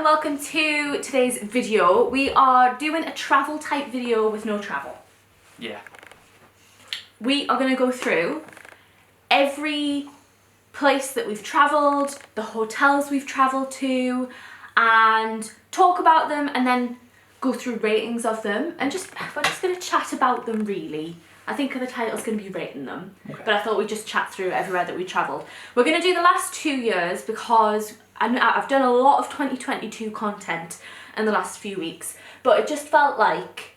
welcome to today's video. We are doing a travel type video with no travel. Yeah. We are going to go through every place that we've travelled, the hotels we've travelled to, and talk about them and then go through ratings of them, and we're just going to chat about them really. I think the title's going to be rating them, okay. But I thought we'd just chat through everywhere that we travelled. We're going to do the last 2 years because I've done a lot of 2022 content in the last few weeks, but it just felt like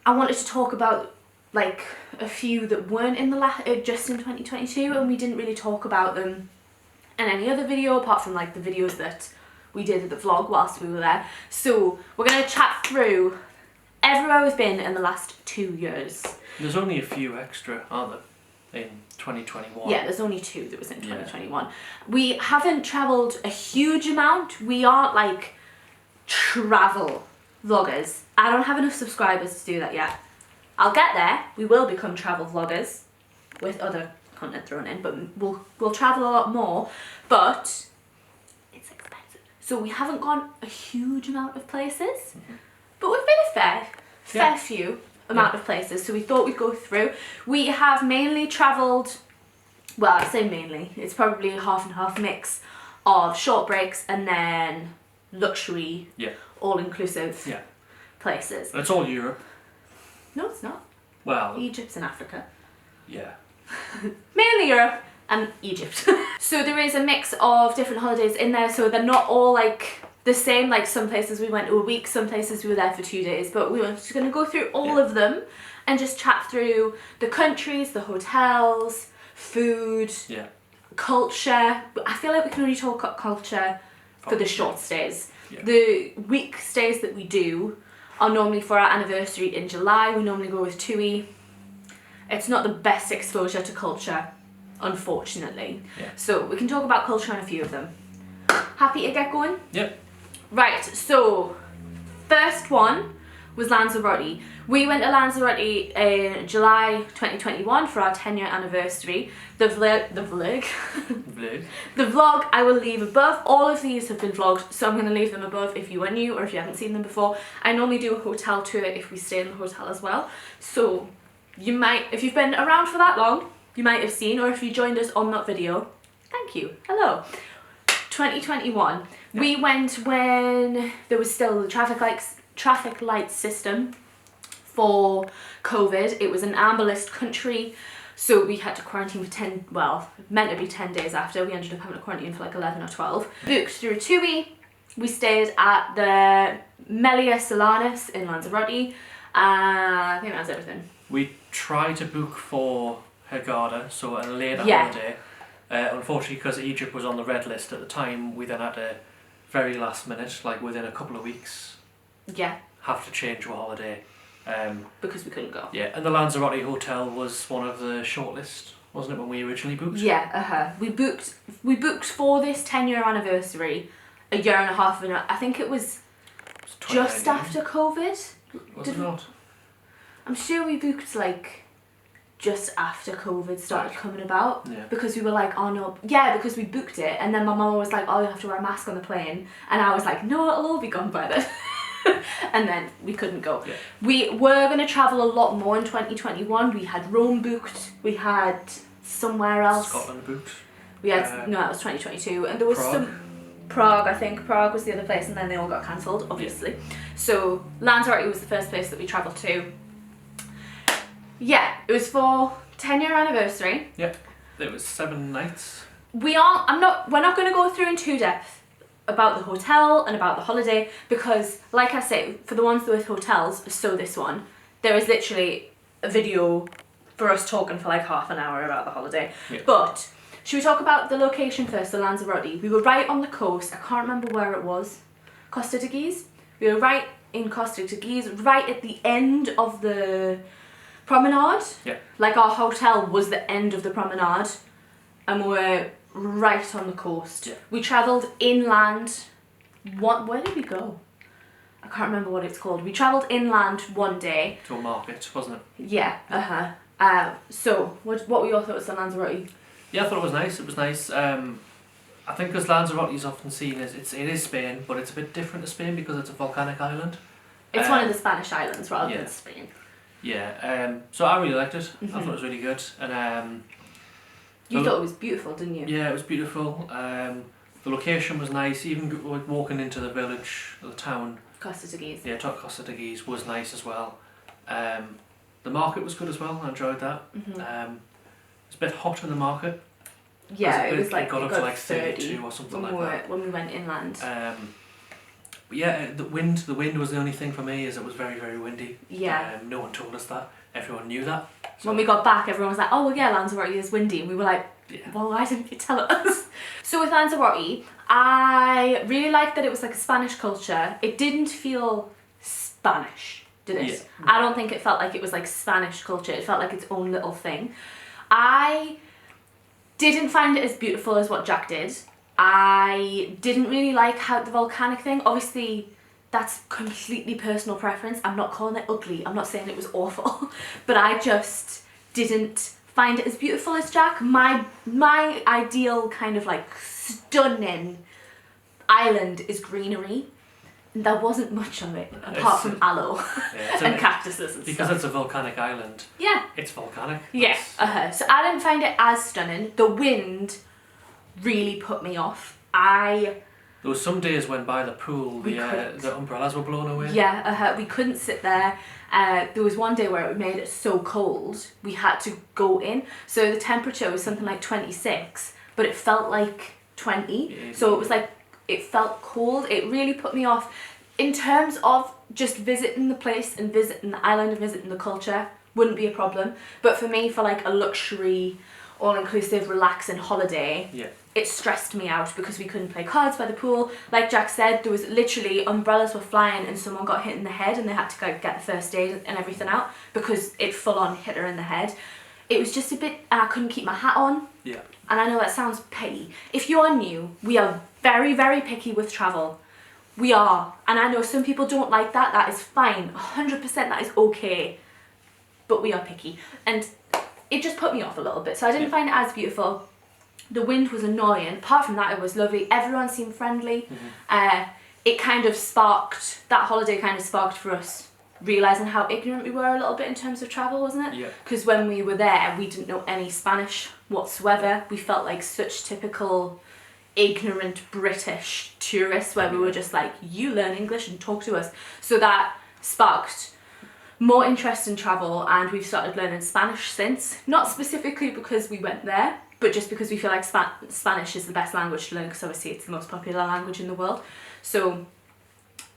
I wanted to talk about like a few that weren't in the just in 2022, and we didn't really talk about them in any other video apart from like the videos that we did at the vlog whilst we were there. So we're going to chat through everywhere we've been in the last 2 years. There's only a few extra, aren't there, in 2021? Yeah, there's only 2 that was in 2021. Yeah. We haven't travelled a huge amount. We aren't like travel vloggers. I don't have enough subscribers to do that yet. I'll get there. We will become travel vloggers with other content thrown in, but we'll travel a lot more. But it's expensive. So we haven't gone a huge amount of places, but we've been a fair few amount of places, so we thought we'd go through. We have mainly travelled, well, I say mainly, it's probably a half and half mix of short breaks and then luxury, all-inclusive places. And it's all Europe. No, it's not. Well, Egypt's in Africa. Yeah. Mainly Europe and Egypt. So there is a mix of different holidays in there, so they're not all like the same. Like some places we went a week, some places we were there for 2 days, but we were just going to go through all of them and just chat through the countries, the hotels, food, culture. I feel like we can only talk about culture for the short stays. The week stays that we do are normally for our anniversary in July. We normally go with Tui. It's not the best exposure to culture, unfortunately. So we can talk about culture on a few of them. Happy to get going? Yep. Right, so first one was Lanzarote. We went to Lanzarote in July 2021 for our 10-year anniversary. The vlog I will leave above. All of these have been vlogged, so I'm going to leave them above if you are new or if you haven't seen them before. I normally do a hotel tour if we stay in the hotel as well. So you might, if you've been around for that long, you might have seen, or if you joined us on that video, thank you, hello. 2021. We went when there was still the traffic light system for COVID. It was an amber list country, so we had to quarantine for meant to be 10 days after. We ended up having to quarantine for like 11 or 12. Booked through TUI. We stayed at the Melia Solanas in Lanzarote. I think that's everything. We tried to book for Hurghada, so a later holiday. Unfortunately, because Egypt was on the red list at the time, we then had to, very last minute, like within a couple of weeks, have to change our holiday. Because we couldn't go. Yeah, and the Lanzarote hotel was one of the shortlist, wasn't it, when we originally booked? Yeah, We booked for this 10-year anniversary a year and a half ago. I think it was just after COVID. Was it not? I'm sure we booked like just after COVID started coming about, because we were like, oh no, because we booked it, and then my mum was like, oh, you have to wear a mask on the plane, and I was like, no, it'll all be gone by then. And then we couldn't go. We were going to travel a lot more in 2021. We had Rome booked, we had somewhere else. Scotland booked. We had, no, that was 2022, and there was Prague, I think. Prague was the other place, and then they all got cancelled, obviously. So Lanzarote was the first place that we travelled to. Yeah, it was for 10-year anniversary. Yep, it was 7 nights. We're not going to go through in too depth about the hotel and about the holiday, because like I say, for the ones with hotels, so this one, there is literally a video for us talking for like half an hour about the holiday. But should we talk about the location first, the Lanzarote? We were right on the coast. I can't remember where it was. Costa de Guise? We were right in Costa de Guise, right at the end of the promenade. Like our hotel was the end of the promenade, and we were right on the coast. We travelled inland. Where did we go? I can't remember what it's called. We travelled inland one day. To a market, wasn't it? Yeah, So, what were your thoughts on Lanzarote? Yeah, I thought it was nice. It was nice. I think because Lanzarote is often seen as it is Spain, but it's a bit different to Spain because it's a volcanic island. It's one of the Spanish islands rather than Spain. Yeah, so I really liked it. I thought it was really good, and you thought it was beautiful, didn't you? Yeah, it was beautiful. The location was nice. Even walking into the village, the town. Costa de Gdańsk. Yeah, Costa de Gdańsk was nice as well. The market was good as well. I enjoyed that. It's a bit hot in the market. Yeah, it was like it got up to like 32 or something like that when we went inland. But yeah, the wind was the only thing for me, is it was very, very windy. Yeah. No one told us that. Everyone knew that. So when we got back, everyone was like, oh well, yeah, Lanzarote is windy, and we were like, well, why didn't you tell us? So with Lanzarote, I really liked that it was like a Spanish culture. It didn't feel Spanish, did it? Yeah. I don't think it felt like it was like Spanish culture. It felt like its own little thing. I didn't find it as beautiful as what Jack did. I didn't really like how the volcanic thing, obviously that's completely personal preference. I'm not calling it ugly. I'm not saying it was awful, but I just didn't find it as beautiful as Jack. My ideal kind of like stunning island is greenery. There wasn't much of it apart from aloe and cactuses and because stuff. It's a volcanic island. Yeah. It's volcanic. Yeah. So I didn't find it as stunning. The wind really put me off. There was some days when by the pool the umbrellas were blown away. Yeah, we couldn't sit there. There was one day where it made it so cold we had to go in. So the temperature was something like 26, but it felt like 20. Yeah. So it was like, it felt cold. It really put me off. In terms of just visiting the place and visiting the island and visiting the culture, wouldn't be a problem. But for me, for like a luxury, all-inclusive, relaxing holiday, it stressed me out because we couldn't play cards by the pool. Like Jack said, there was literally umbrellas were flying and someone got hit in the head and they had to go get the first aid and everything out because it full on hit her in the head. It was just a bit, and I couldn't keep my hat on. Yeah. And I know that sounds petty. If you're new, we are very, very picky with travel. We are. And I know some people don't like that. That is fine. 100% that is okay. But we are picky. And it just put me off a little bit. So I didn't find it as beautiful. The wind was annoying. Apart from that, it was lovely. Everyone seemed friendly. It kind of sparked, that holiday kind of sparked for us realising how ignorant we were a little bit in terms of travel, wasn't it? Yeah. Because when we were there, we didn't know any Spanish whatsoever. We felt like such typical ignorant British tourists where we were just like, you learn English and talk to us. So that sparked more interest in travel, and we've started learning Spanish since. Not specifically because we went there, but just because we feel like Spanish is the best language to learn, because obviously it's the most popular language in the world. So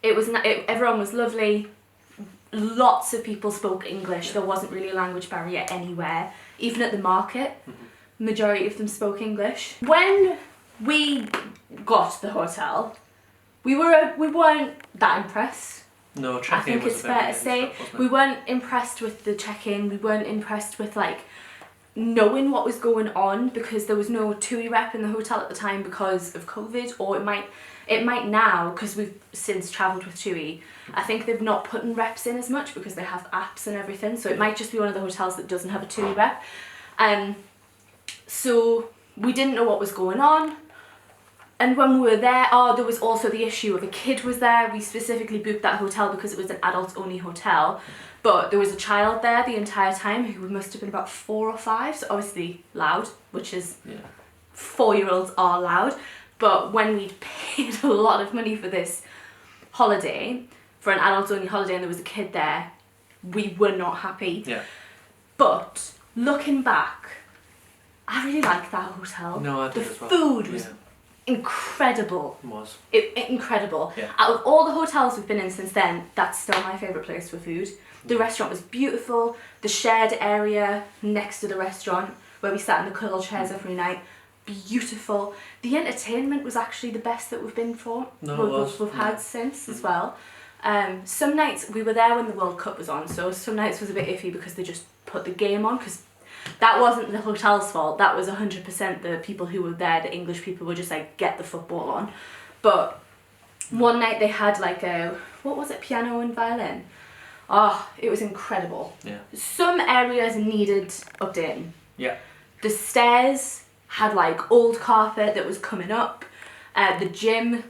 everyone was lovely. Lots of people spoke English. There wasn't really a language barrier anywhere. Even at the market, majority of them spoke English. When we got the hotel, we weren't that impressed. No, check-in I think it's fair to say. We weren't impressed with the check-in. We weren't impressed with like knowing what was going on, because there was no TUI rep in the hotel at the time because of COVID, or it might now, because we've since travelled with TUI. I think they've not put in reps in as much because they have apps and everything, so it might just be one of the hotels that doesn't have a TUI rep. So we didn't know what was going on. And when we were there, there was also the issue of a kid was there. We specifically booked that hotel because it was an adults only hotel, but there was a child there the entire time who must have been about 4 or 5, so obviously loud, which is 4-year-olds are loud. But when we'd paid a lot of money for this holiday, for an adults only holiday, and there was a kid there, we were not happy. Yeah. But looking back, I really liked that hotel. No, I did as well. The food was incredible. It was. Incredible. Yeah. Out of all the hotels we've been in since then, that's still my favourite place for food. The restaurant was beautiful. The shared area next to the restaurant where we sat in the cuddle chairs every night, beautiful. The entertainment was actually the best that we've been for. We've had since as well. Some nights we were there when the World Cup was on, so some nights was a bit iffy because they just put the game on, because that wasn't the hotel's fault. That was 100% the people who were there. The English people were just like, get the football on. But one night they had like what was it, piano and violin. It was incredible. Yeah. Some areas needed updating. Yeah. The stairs had like old carpet that was coming up. The gym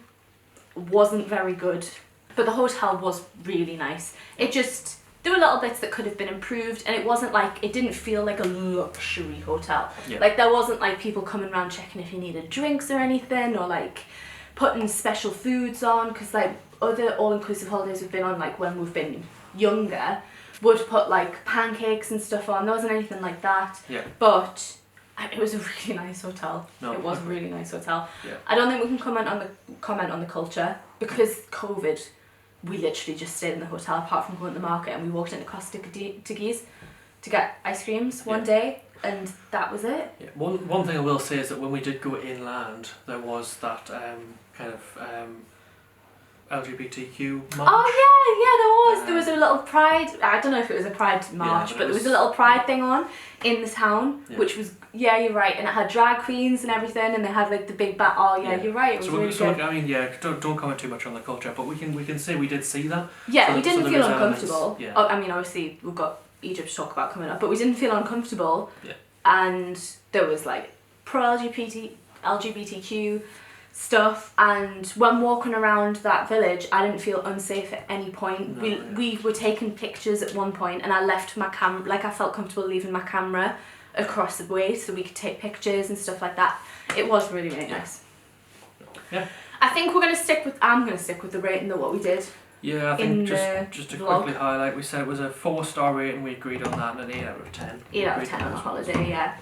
wasn't very good, but the hotel was really nice. There were little bits that could have been improved, and it didn't feel like a luxury hotel. Yeah. Like there wasn't like people coming around checking if you needed drinks or anything, or like putting special foods on, because like other all-inclusive holidays we've been on, like when we've been younger, would put like pancakes and stuff on. There wasn't anything like that. Yeah. But it was a really nice hotel. No, it was a really nice hotel. Yeah. I don't think we can comment on the culture, because COVID, we literally just stayed in the hotel apart from going to the market, and we walked into Costa Gdańsk to get ice creams one day, and that was it. Yeah. One thing I will say is that when we did go inland, there was that kind of LGBTQ march. Oh yeah, there was a little pride. I don't know if it was a pride march, but there was a little pride thing on in the town, which was you're right, and it had drag queens and everything, and they had like the big bat. Oh yeah, you're right. It was really good. I mean, don't comment too much on the culture, but we can say we did see that. Yeah, we didn't feel uncomfortable. Yeah. Oh, I mean, obviously we've got Egypt to talk about coming up, but we didn't feel uncomfortable. Yeah. And there was like LGBTQ stuff, and when walking around that village I didn't feel unsafe at any point. We were taking pictures at one point, and I left my camera, like I felt comfortable leaving my camera across the way so we could take pictures and stuff like that. It was really, really nice. Yeah. I think I'm going to stick with the rating of what we did. Yeah, I think just to quickly highlight, we said it was a 4-star rating, we agreed on that, and an 8 out of 10. 8 out of 10 on a holiday, yeah.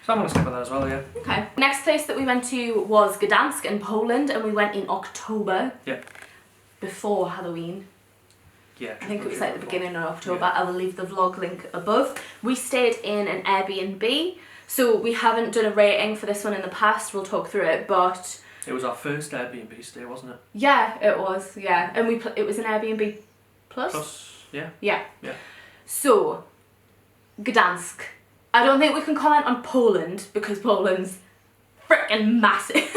So I'm going to stick with that as well, yeah. Okay. Next place that we went to was Gdańsk in Poland, and we went in October. Yeah. Before Halloween. Yeah. I think it was like the beginning of October. Yeah. I will leave the vlog link above. We stayed in an Airbnb, so we haven't done a rating for this one in the past. We'll talk through it, but it was our first Airbnb stay, wasn't it? Yeah, it was. Yeah, and it was an Airbnb plus. Yeah. Yeah. Yeah. So, Gdańsk. I don't think we can comment on Poland because Poland's freaking massive,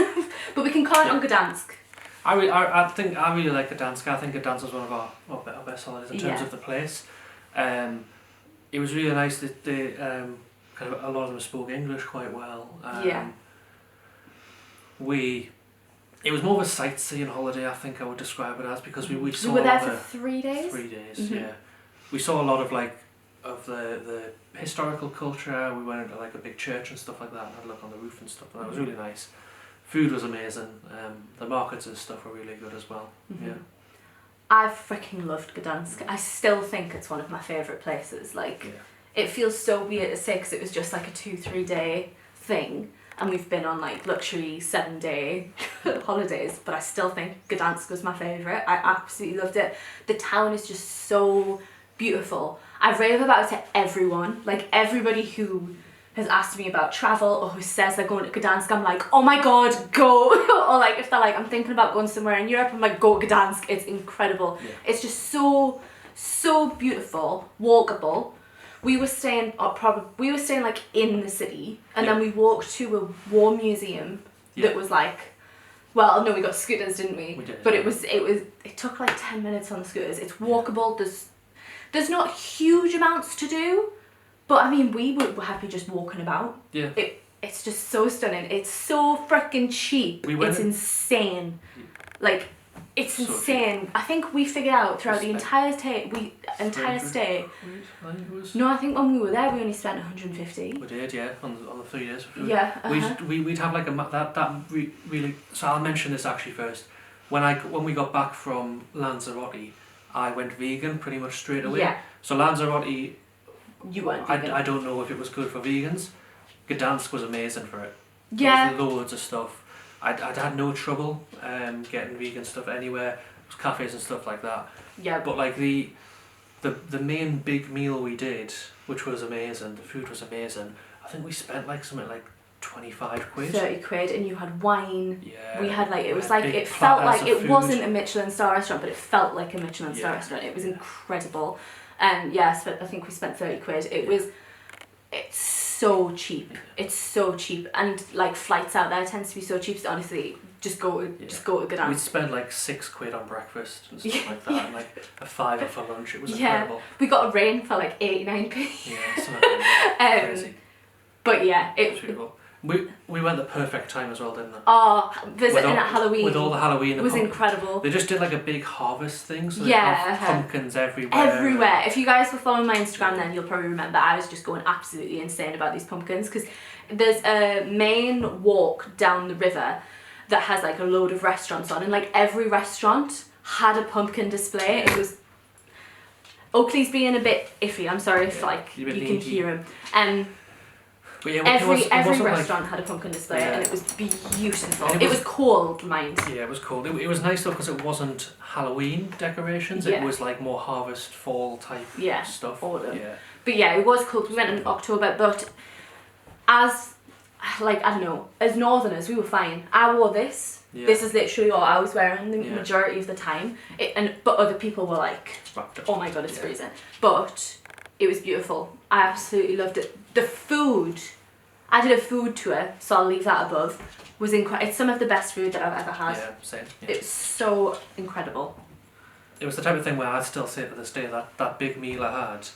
but we can comment on Gdańsk. I really like Gedansk. I think Gedansk was one of our best holidays in terms of the place. It was really nice that they kind of a lot of them spoke English quite well. It was more of a sightseeing holiday, I think I would describe it as, because we saw. We were there for 3 days. 3 days, yeah. We saw a lot of of the historical culture. We went into like a big church and stuff like that, and had a look on the roof and stuff. And that was really nice. Food was amazing. The markets and stuff were really good as well. Yeah. I freaking loved Gedansk. I still think it's one of my favourite places. It feels so weird to say because it was just like a 2-3 day thing, and we've been on like luxury 7-day holidays, but I still think Gedansk was my favourite. I absolutely loved it. The town is just so beautiful. I rave about it to everyone. Like everybody who has asked me about travel or who says they're going to Gdańsk, I'm like, oh my god, go! Or like if they're like, I'm thinking about going somewhere in Europe, I'm like, go to Gdańsk. It's incredible. Yeah. It's just so beautiful, walkable. We were staying like in the city, and then we walked to a war museum that was like, well, no, we got scooters, didn't we? We did. But it took like 10 minutes on the scooters. It's walkable. There's not huge amounts to do. But I mean, we were happy just walking about. Yeah. It's just so stunning. It's so freaking cheap. It's insane. Like, it's so insane. Cheap. I think we figured out throughout the entire stay. No, I think when we were there, we only spent 150. We did, yeah, on the 3 days. Yeah. We'd have like really. So I'll mention this actually first. When we got back from Lanzarote, I went vegan pretty much straight away. Yeah. So Lanzarote. You weren't vegan. I don't know if it was good for vegans. Gedansk was amazing for it. Yeah. There was loads of stuff. I'd had no trouble getting vegan stuff anywhere. It was cafes and stuff like that. Yeah. But like the main big meal we did, which was amazing, the food was amazing. I think we spent like something like 25 quid. 30 quid, and you had wine. Yeah. We had like, it felt like it wasn't a Michelin star restaurant, but it felt like a Michelin star restaurant. It was incredible. And I think we spent 30 quid. It's so cheap. It's so cheap, and like flights out there tends to be so cheap. So honestly, just go to Gdańsk. We'd spend like 6 quid on breakfast and stuff like that, and like a £5 for lunch. It was incredible. We got a rain for like 89p. Yeah, something like that. Crazy. But yeah, it was beautiful. We went the perfect time as well, didn't we? Oh, visiting at Halloween. With all the Halloween. It was incredible. They just did like a big harvest thing, so they Yeah. have pumpkins everywhere. Everywhere. If you guys were following my Instagram then, you'll probably remember I was just going absolutely insane about these pumpkins, because there's a main walk down the river that has like a load of restaurants on, and like every restaurant had a pumpkin display. It was... Oakley's being a bit iffy, I'm sorry if like you can hear him. But yeah, every restaurant had a pumpkin display, and it was beautiful. It was cold, mind. Yeah, it was cold. It was nice though, because it wasn't Halloween decorations. It was like more harvest, fall type stuff. Autumn. Yeah. But yeah, it was cold. We went in October, but as like, I don't know, as northerners, we were fine. I wore this. Yeah. This is literally all I was wearing the majority of the time. But other people were like, oh my god, it's freezing. But it was beautiful. I absolutely loved it. The food, I did a food tour, so I'll leave that above, was incredible. It's some of the best food that I've ever had. Yeah, same. Yeah. It's so incredible. It was the type of thing where I'd still say to this day that big meal I had,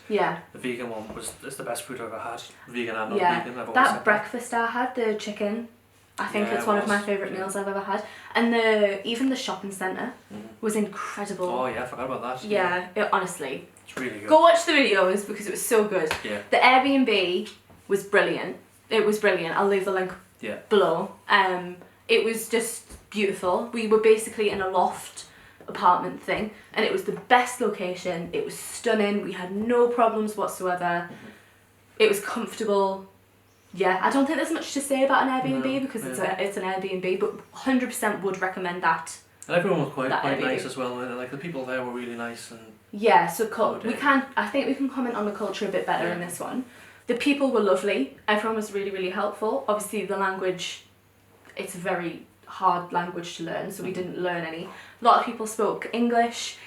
the vegan one, is the best food I've ever had. Vegan and non-vegan, I've always that said breakfast I had, the chicken, I think it's one of my favourite meals I've ever had. And even the shopping centre was incredible. Oh yeah, I forgot about that. Yeah, honestly. It's really good. Go watch the videos because it was so good. Yeah. The Airbnb was brilliant. It was brilliant. I'll leave the link below. It was just beautiful. We were basically in a loft apartment thing, and it was the best location. It was stunning. We had no problems whatsoever. It was comfortable. Yeah, I don't think there's much to say about an Airbnb because it's an Airbnb, but 100% would recommend that. And everyone was quite nice as well. Like the people there were really nice and. Yeah, so I think we can comment on the culture a bit better in this one. The people were lovely. Everyone was really, really helpful. Obviously, the language, it's a very hard language to learn, so we didn't learn any. A lot of people spoke English.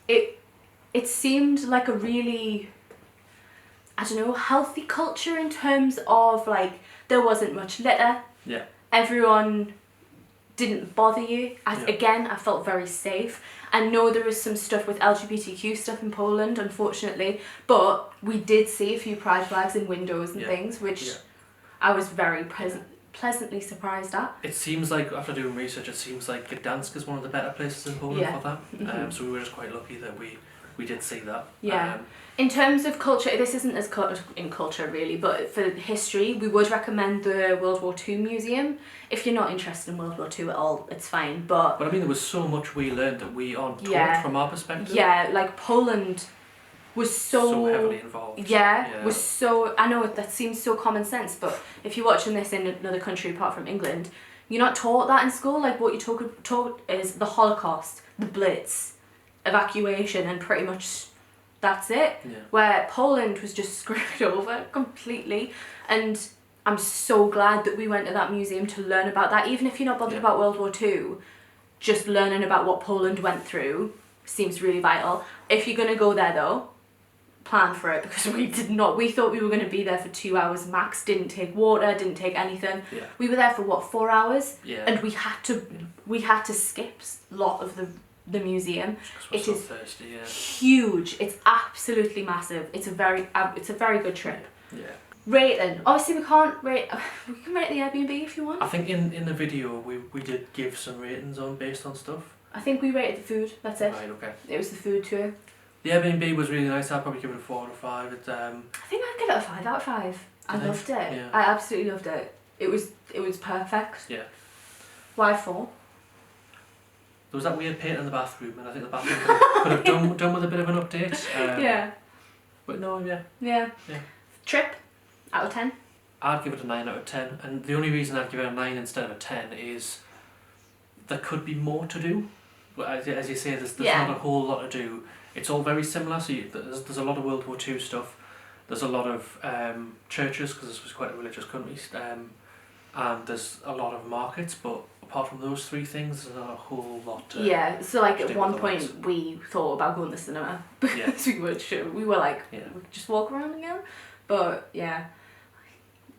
It seemed like a really, I don't know, healthy culture in terms of like there wasn't much litter. Yeah. Everyone didn't bother you. Again, I felt very safe. I know there was some stuff with LGBTQ stuff in Poland, unfortunately, but we did see a few pride flags in windows and things, which I was very pleasantly surprised at. It seems like, after doing research, it seems like Gdańsk is one of the better places in Poland for that. So we were just quite lucky that we did see that. Yeah. In terms of culture, this isn't as in culture really, but for history, we would recommend the World War II Museum. If you're not interested in World War II at all, it's fine. But I mean, there was so much we learned that we aren't taught from our perspective. Yeah, like Poland was so heavily involved. Yeah, was so. I know that seems so common sense, but if you're watching this in another country apart from England, you're not taught that in school. Like what you're taught is the Holocaust, the Blitz, evacuation, and pretty much that's it. Yeah. Where Poland was just screwed over completely, and I'm so glad that we went to that museum to learn about that. Even if you're not bothered about World War II, just learning about what Poland went through seems really vital. If you're gonna go there though, plan for it, because we did not. We thought we were gonna be there for 2 hours max. Didn't take water. Didn't take anything. Yeah. We were there for what, 4 hours? Yeah. And we had to skip a lot of the museum. It is huge. It's absolutely massive. It's a very good trip. Yeah. Rating. Obviously we can't rate. We can rate the Airbnb if you want. I think in the video we did give some ratings based on stuff. I think we rated the food. That's it. Right. Okay. It was the food tour. The Airbnb was really nice. I'd probably give it a 4 out of 5. It, I think I'd give it a 5 out of 5. I loved it. Yeah. I absolutely loved it. It was perfect. Yeah. Why 4? There was that weird paint in the bathroom, and I think the bathroom could have done with a bit of an update. Yeah. But no, Yeah. Yeah. Trip, out of 10? I'd give it a 9 out of 10, and the only reason I'd give it a 9 instead of a 10 is there could be more to do. As you say, there's not a whole lot to do. It's all very similar, so there's a lot of World War II stuff. There's a lot of churches, because this was quite a religious country, and there's a lot of markets, but apart from those 3 things, there's not a whole lot to so like at one point we thought about going to the cinema, because we were like, we could just walk around again. But yeah,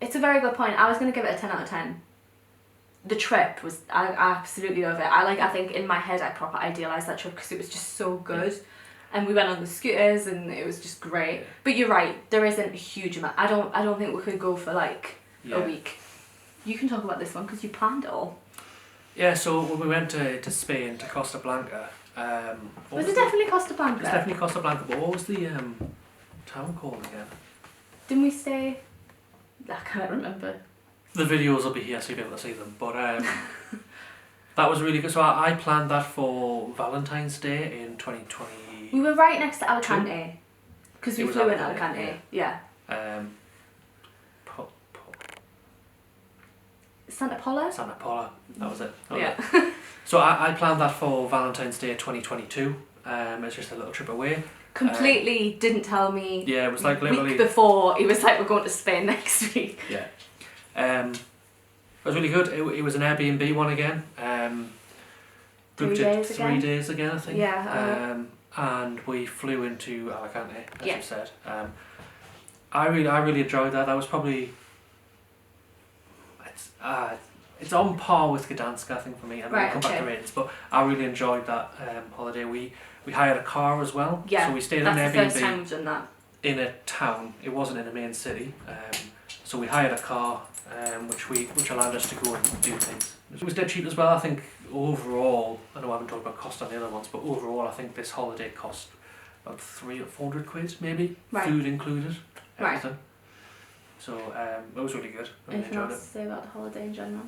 it's a very good point. I was going to give it a 10 out of 10. The trip was, I absolutely love it. I think in my head I proper idealised that trip because it was just so good. And we went on the scooters and it was just great. Yeah. But you're right, there isn't a huge amount. I don't think we could go for like a week. You can talk about this one because you planned it all. Yeah, so when we went to Spain, to Costa Blanca, was it definitely Costa Blanca? It was definitely Costa Blanca, but what was the town called again? Didn't we stay... I can't remember. The videos will be here so you'll be able to see them, but that was really good. So I planned that for Valentine's Day in 2020. We were right next to Alicante, because we flew in Alicante, yeah. Santa Pola? Santa Pola, that was it. Yeah. So I planned that for Valentine's Day 2022. It's just a little trip away. Completely didn't tell me. Yeah, it was like literally... week before, he was like, we're going to Spain next week. Yeah. It was really good. It was an Airbnb one again. 3 days again? 3 days again, I think. Yeah. And we flew into Alicante, as yeah. you said. I really enjoyed that. That was probably... It's on par with Gedansk, I think, for me. I mean, we'll come back to ratings, but I really enjoyed that holiday. We hired a car as well. Yeah, so we stayed in an Airbnb. That's the first time we've done that. In a town. It wasn't in a main city. So we hired a car, which allowed us to go and do things. It was dead cheap as well. I think overall, I know I haven't talked about cost on the other ones, but overall I think this holiday cost about 300 or 400 quid maybe, right. Food included, everything. Right. So it was really good. I really Anything enjoyed else it. to say about the holiday in general?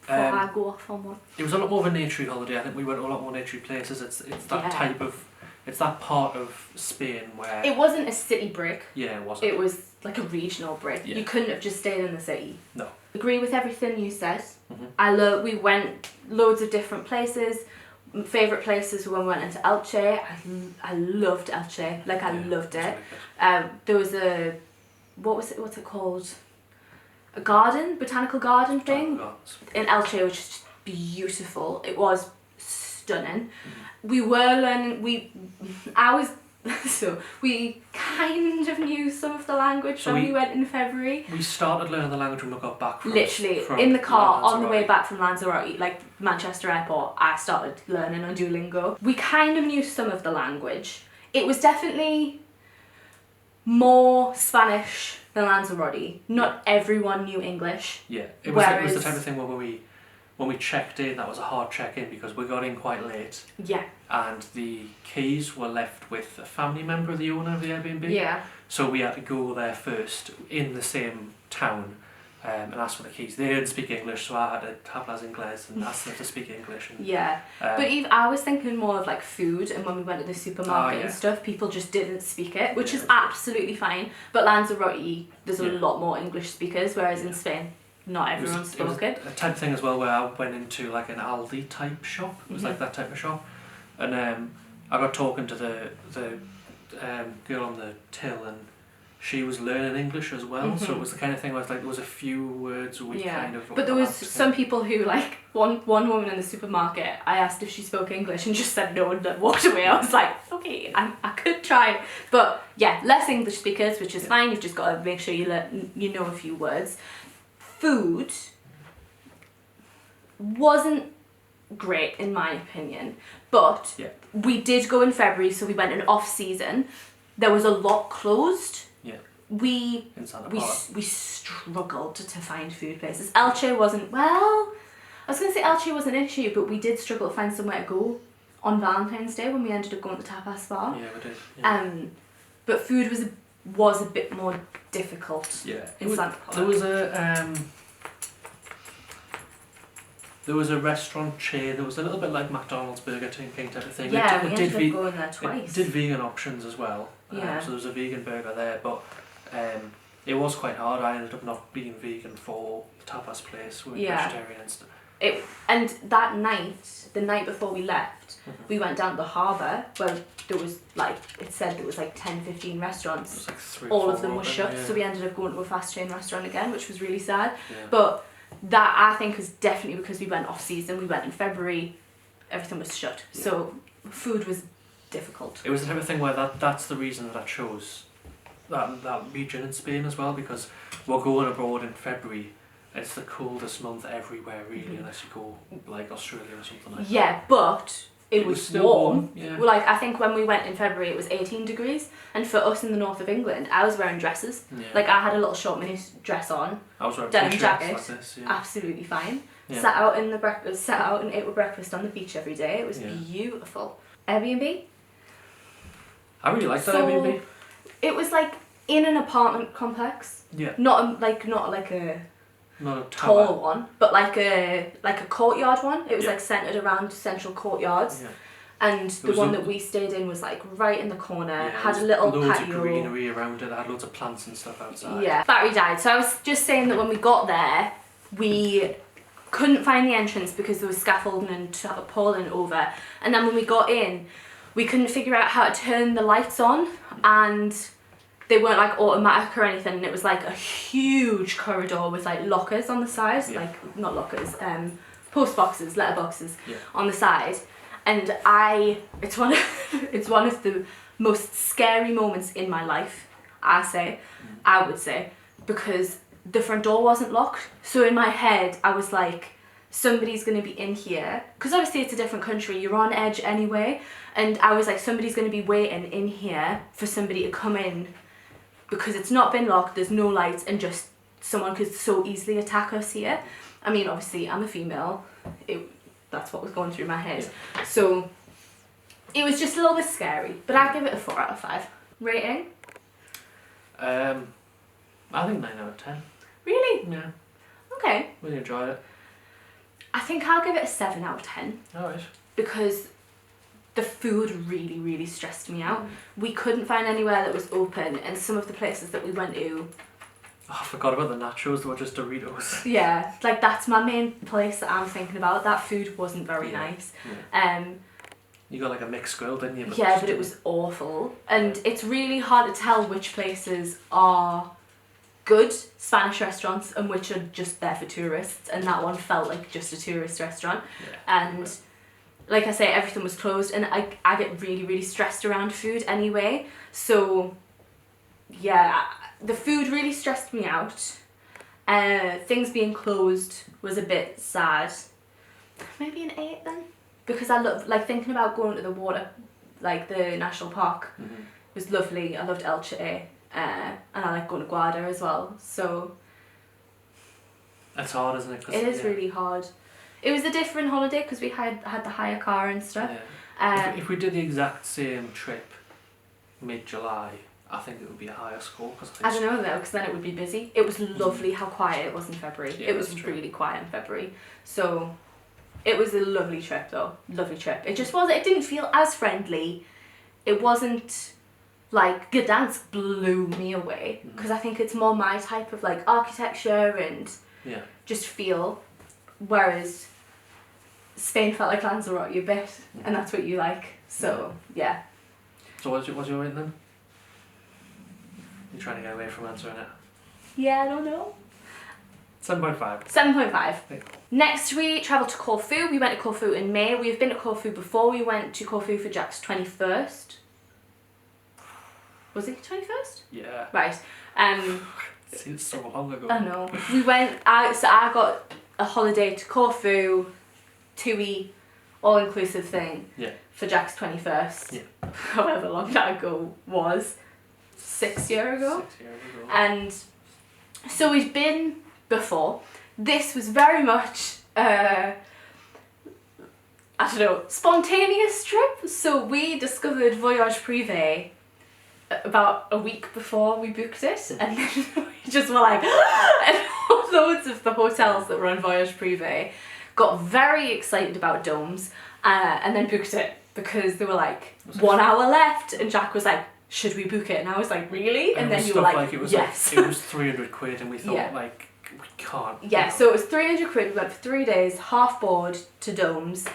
Before I go off on one. It was a lot more of a naturey holiday. I think we went to a lot more naturey places. It's that type of, it's that part of Spain where... It wasn't a city break. Yeah, it wasn't. It was like a regional break. Yeah. You couldn't have just stayed in the city. No. Agree with everything you said. Mm-hmm. We went loads of different places. Favourite places when we went into Elche. I loved Elche. Like, I loved it. Really there was a... what's it called? A garden, botanical garden thing in Elche, which is just beautiful. It was stunning. Mm-hmm. We were learning. We kind of knew some of the language when we went in February. We started learning the language when we got back from... Literally, in the car on the way back from Lanzarote, like Manchester Airport, I started learning on Duolingo. We kind of knew some of the language. It was definitely more Spanish than Lanzarote. Not everyone knew English. Yeah, it was the type of thing where when we checked in, that was a hard check-in because we got in quite late. Yeah. And the keys were left with a family member of the owner of the Airbnb. Yeah. So we had to go there first in the same town and ask for the keys. They didn't speak English, so I had to hablas inglés and ask them to speak English. And, yeah. But I was thinking more of like food, and when we went to the supermarket and stuff, people just didn't speak it, which is absolutely fine. But Lanzarote, there's a lot more English speakers, whereas in Spain, not everyone spoke it. A type of thing as well where I went into like an Aldi type shop. It was like that type of shop. And I got talking to the girl on the till, and she was learning English as well. So it was the kind of thing where there was a few words we kind of... But there was some people who, like, one woman in the supermarket, I asked if she spoke English and just said no and then walked away. I was like, okay, I could try. But yeah, less English speakers, which is fine. You've just got to make sure you know a few words. Food wasn't great in my opinion, but we did go in February, so we went in off season. There was a lot closed. We struggled to find food places. Elche wasn't, well, I was going to say Elche was an issue, but we did struggle to find somewhere to go on Valentine's Day when we ended up going to the tapas bar. Yeah, we did. Yeah. But food was a bit more difficult. Yeah, in Santa Pola. There was a restaurant chain. There was a little bit like McDonald's, Burger King type of thing. Yeah, we ended up going there twice. It did vegan options as well. Yeah. So there was a vegan burger there, but it was quite hard. I ended up not being vegan for the tapas place. We were vegetarian and stuff. And that night, the night before we left, we went down to the harbour where there was it said there was 10-15 restaurants. It was like 3 all or 4 of them were shut, yeah. So we ended up going to a fast chain restaurant again, which was really sad. Yeah. But that, I think, was definitely because we went off season. We went in February, everything was shut. Yeah. So food was difficult. It was the type of thing where that's the reason that I chose that region in Spain as well, because we're going abroad in February. It's the coldest month everywhere really, unless you go like Australia or something like that. Yeah, but it was still warm. Yeah. Well, like, I think when we went in February, it was 18 degrees. And for us in the north of England, I was wearing dresses. Yeah. Like, I had a little short mini dress on. I was wearing denim t-shirts jacket. like this. Yeah. Absolutely fine. Yeah. Sat out and ate with breakfast on the beach every day. It was beautiful. Airbnb? I really liked that So, Airbnb. It was like in an apartment complex. Yeah. Not like a Not a tower. tall one, but like a courtyard one. It was Yeah. like centered around central courtyards. Yeah. And the one that we stayed in was like right in the corner, Yeah, had a there was little loads patio. of greenery around it. It had loads of plants and stuff outside. Yeah. Battery died. So I was just saying that when we got there, we couldn't find the entrance because there was scaffolding and tarpaulin over. And then when we got in, we couldn't figure out how to turn the lights on, and they weren't like automatic or anything. And it was like a huge corridor with like lockers on the side, like not lockers, post boxes, letter boxes on the side. And it's one of the most scary moments in my life, I would say, because the front door wasn't locked. So in my head, I was like, somebody's going to be in here. Because obviously it's a different country, you're on edge anyway. And I was like, somebody's going to be waiting in here for somebody to come in. Because it's not been locked, there's no lights, and just someone could so easily attack us here. I mean, obviously, I'm a female. That's what was going through my head. Yeah. So it was just a little bit scary, but I'd give it a 4 out of 5. Rating? I think 9 out of 10. Really? Yeah. Okay. Really enjoyed it. I think I'll give it a 7 out of 10. Alright. Because the food really, really stressed me out. We couldn't find anywhere that was open, and some of the places that we went to... Oh, I forgot about the nachos, they were just Doritos. Yeah, like that's my main place that I'm thinking about. That food wasn't very nice. Yeah. You got like a mixed grill, didn't you? But it was awful. And it's really hard to tell which places are good Spanish restaurants and which are just there for tourists. And that one felt like just a tourist restaurant. Yeah. And like I say, everything was closed, and I get really, really stressed around food anyway. So yeah, the food really stressed me out. Things being closed was a bit sad. Maybe an 8 then, because I love like thinking about going to the water, like the national park. It was lovely. I loved Elche, and I like going to Guarda as well. So it's hard, isn't it? It is really hard. It was a different holiday because we had the hire car and stuff. Yeah. If we did the exact same trip mid-July, I think it would be a higher score. I don't know though, because then it would be busy. It was lovely how quiet it was in February. Yeah, it was really quiet in February. So it was a lovely trip though. Lovely trip. It just wasn't, it didn't feel as friendly. It wasn't like Gedansk blew me away, because I think it's more my type of like architecture and just feel. Whereas Spain felt like Lanzarote a bit, and that's what you like. So yeah. So what's your rating then? You're trying to get away from answering it. Yeah, I don't know. 7.5. 7.5. Yeah. Next we travelled to Corfu. We went to Corfu in May. We've been to Corfu before. We went to Corfu for Jack's 21st. Was it 21st? Yeah. Right. Seems so long ago. I know. We went out, so I got a holiday to Corfu, TUI, all-inclusive thing for Jack's 21st. Yeah. However long that ago was. 6 years ago. 6 years ago. And so we've been before. This was very much I don't know, spontaneous trip. So we discovered Voyage Privé about a week before we booked it, and then we just were like and loads of the hotels that were on Voyage Privé got very excited about domes, and then booked it because they were like 1 hour left, and Jack was like, should we book it? And I was like, really? And then you were like, yes. It was 300 quid, and we thought like, we can't. Yeah, so it was 300 quid. We went for 3 days, half board to domes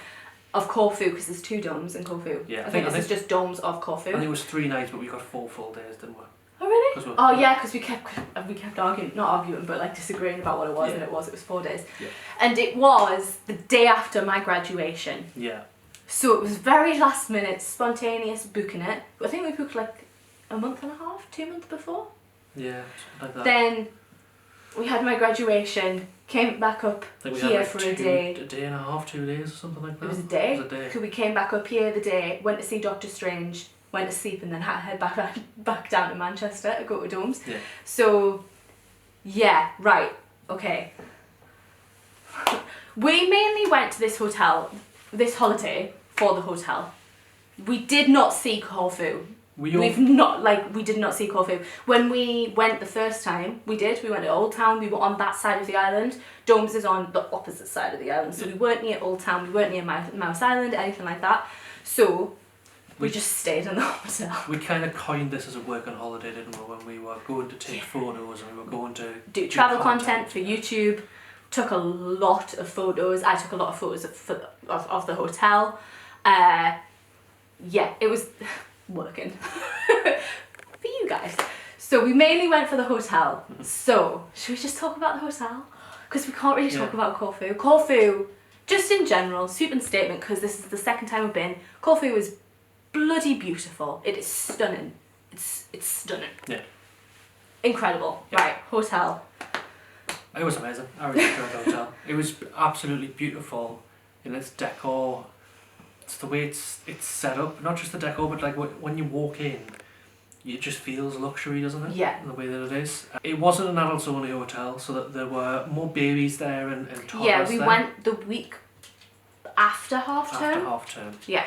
of Corfu, because there's 2 domes in Corfu. Yeah, I think this is just domes of Corfu. I think it was 3 nights, but we got 4 full days, didn't we? Oh really? Oh yeah, because we kept arguing, not arguing, but like disagreeing about what it was, and it was 4 days. Yeah. And it was the day after my graduation. Yeah. So it was very last minute, spontaneous booking it. I think we booked like a month and a half, 2 months before. Yeah, like that. Then we had my graduation, came back up I think we here had like for a day. day and a half, 2 days or something like that. It was a day. It was a day. So we came back up here the day, went to see Doctor Strange, went to sleep, and then had to head back down to Manchester to go to Domes. Yeah. So, yeah, right, okay. We mainly went to this holiday for the hotel. We did not see Corfu. We did not see Corfu. When we went the first time, we went to Old Town, we were on that side of the island. Domes is on the opposite side of the island, so we weren't near Old Town, we weren't near Mouse Island, anything like that. So, we just stayed in the hotel. We kind of coined this as a working holiday, didn't we, when we were going to take photos and we were going to do travel content for YouTube. Took a lot of photos. I took a lot of photos of the hotel. Yeah, it was working for you guys. So we mainly went for the hotel. So should we just talk about the hotel? Because we can't really talk about Corfu. Corfu, just in general, sweeping statement, because this is the second time we've been. Corfu is bloody beautiful. It is stunning. It's stunning. Yeah. Incredible. Yeah. Right, hotel. It was amazing. I really enjoyed the hotel. It was absolutely beautiful in its decor. It's the way it's set up. Not just the decor, but like when you walk in, it just feels luxury, doesn't it? Yeah. In the way that it is. It wasn't an adults only hotel, so that there were more babies there and toddlers. Yeah, we went the week after half term. After half term. Yeah.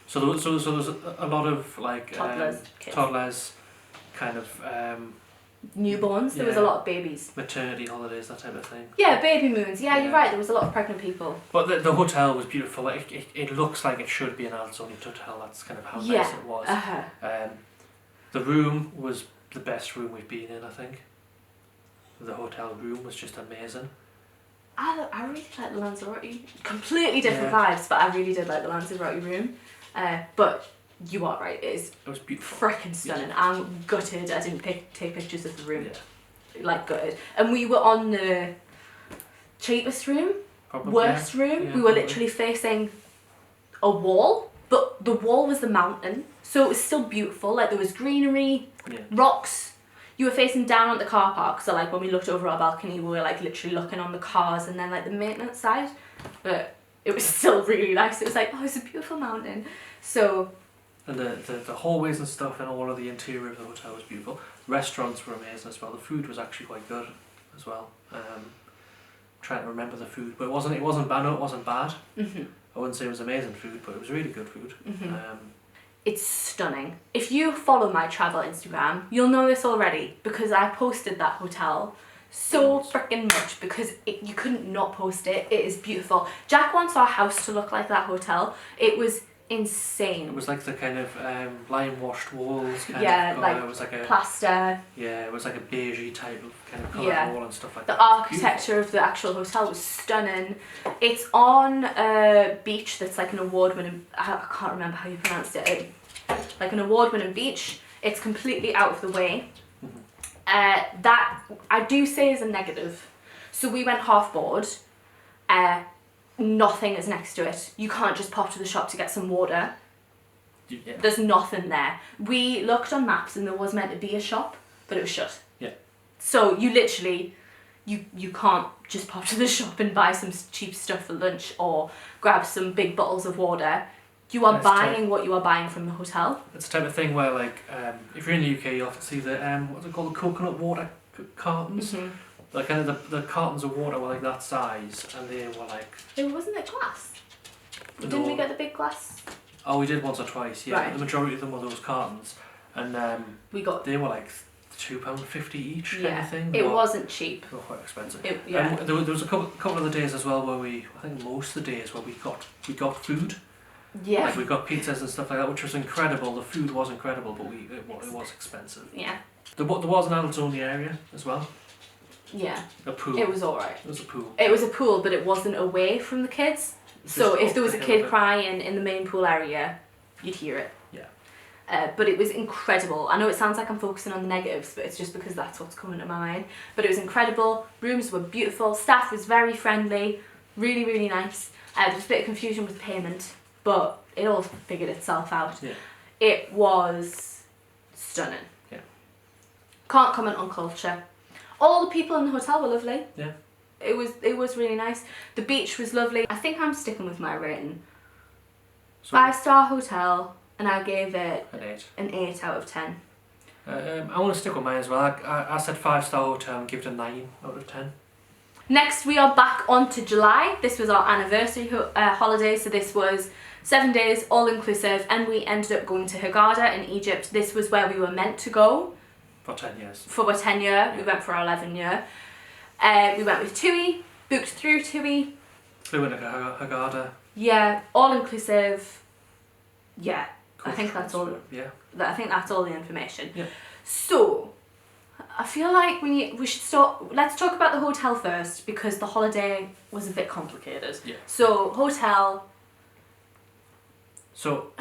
So there was a lot of like toddlers, kind of newborns. There was a lot of babies. Maternity holidays, that type of thing. Yeah, baby moons. Yeah, you're right. There was a lot of pregnant people. But the hotel was beautiful. It looks like it should be an adults only hotel. That's kind of how nice it was. The room was the best room we've been in, I think. The hotel room was just amazing. I really like the Lanzarote. Completely different vibes, but I really did like the Lanzarote room. But you are right, it was beautiful. Freaking stunning. I'm gutted I didn't take pictures of the room. Yeah. Like gutted. And we were on the cheapest room, worst room. We were literally facing a wall, but the wall was the mountain. So it was still beautiful. Like there was greenery, rocks. You were facing down on the car park, so like when we looked over our balcony, we were like literally looking on the cars and then like the maintenance side. But it was still really nice. It was like, oh, it's a beautiful mountain. So. And the hallways and stuff and all of the interior of the hotel was beautiful. Restaurants were amazing as well. The food was actually quite good as well. Trying to remember the food, but it wasn't bad. No, it wasn't bad. Mm-hmm. I wouldn't say it was amazing food, but it was really good food. Mm-hmm. It's stunning. If you follow my travel Instagram, you'll know this already because I posted that hotel so freaking much because you couldn't not post it. It is beautiful. Jack wants our house to look like that hotel. It was insane. It was like the kind of lime washed walls kind of like it was like a plaster. Yeah, it was like a beigey type of kind of colour wall and stuff like that. The architecture of the actual hotel was stunning. It's on a beach that's like an award-winning, I can't remember how you pronounced it, like an award-winning beach. It's completely out of the way. Mm-hmm. That I do say is a negative. So we went half board. Nothing is next to it. You can't just pop to the shop to get some water. Yeah. There's nothing there. We looked on maps and there was meant to be a shop, but it was shut. Yeah. So you literally, you can't just pop to the shop and buy some cheap stuff for lunch or grab some big bottles of water. You are buying what you are buying from the hotel. It's the type of thing where like, if you're in the UK, you often see the, what's it called, the coconut water cartons. Mm-hmm. Like kind of the cartons of water were like that size, and they were like. Wasn't it glass? Didn't we get the big glass? Oh, we did once or twice. Yeah, right. The majority of them were those cartons, and they were like £2.50 each kind of thing. It wasn't cheap. They were quite expensive. There was a couple of the days as well where I think most of the days where we got food. Yeah. Like we got pizzas and stuff like that, which was incredible. The food was incredible, but it was expensive. Yeah. There was an adults only area as well. Yeah. A pool. It was alright. It was a pool. It was a pool, but it wasn't away from the kids. So if there was a kid crying in the main pool area, you'd hear it. Yeah. But it was incredible. I know it sounds like I'm focusing on the negatives, but it's just because that's what's coming to my mind. But it was incredible. Rooms were beautiful. Staff was very friendly. Really, really nice. There was a bit of confusion with payment, but it all figured itself out. Yeah. It was stunning. Yeah. Can't comment on culture. All the people in the hotel were lovely. Yeah. It was really nice. The beach was lovely. I think I'm sticking with my rating. So 5-star hotel, and I gave it an 8 out of 10. I want to stick with mine as well. I said 5-star hotel and give it a 9 out of 10. Next, we are back onto July. This was our anniversary holiday, so this was 7 days, all inclusive, and we ended up going to Hurghada in Egypt. This was where we were meant to go. For 10 years. For our 10 year, yeah. We went for our 11 year. We went with TUI, booked through TUI. Flew into Hurghada. Yeah, all inclusive. Yeah, Cool. I think that's all. Yeah. I think that's all the information. Yeah. So, I feel like we should start. Let's talk about the hotel first because the holiday was a bit complicated. Yeah. So hotel. So,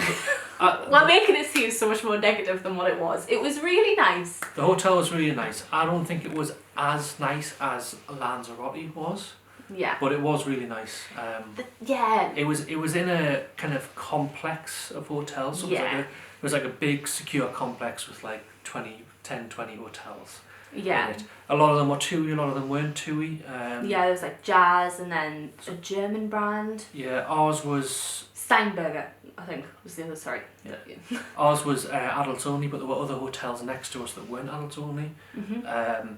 we're making it seem so much more negative than what it was. It was really nice. The hotel was really nice. I don't think it was as nice as Lanzarote was. Yeah. But it was really nice. Yeah. It was in a kind of complex of hotels. So yeah. It was like a big secure complex with like 20 hotels. Yeah. A lot of them were TUI, a lot of them weren't TUI. Yeah, there was like Jazz and then a German brand. Yeah, ours was... Steinberger, I think, was the other, sorry. Yeah. Ours was adults only, but there were other hotels next to us that weren't adults only. Mm-hmm.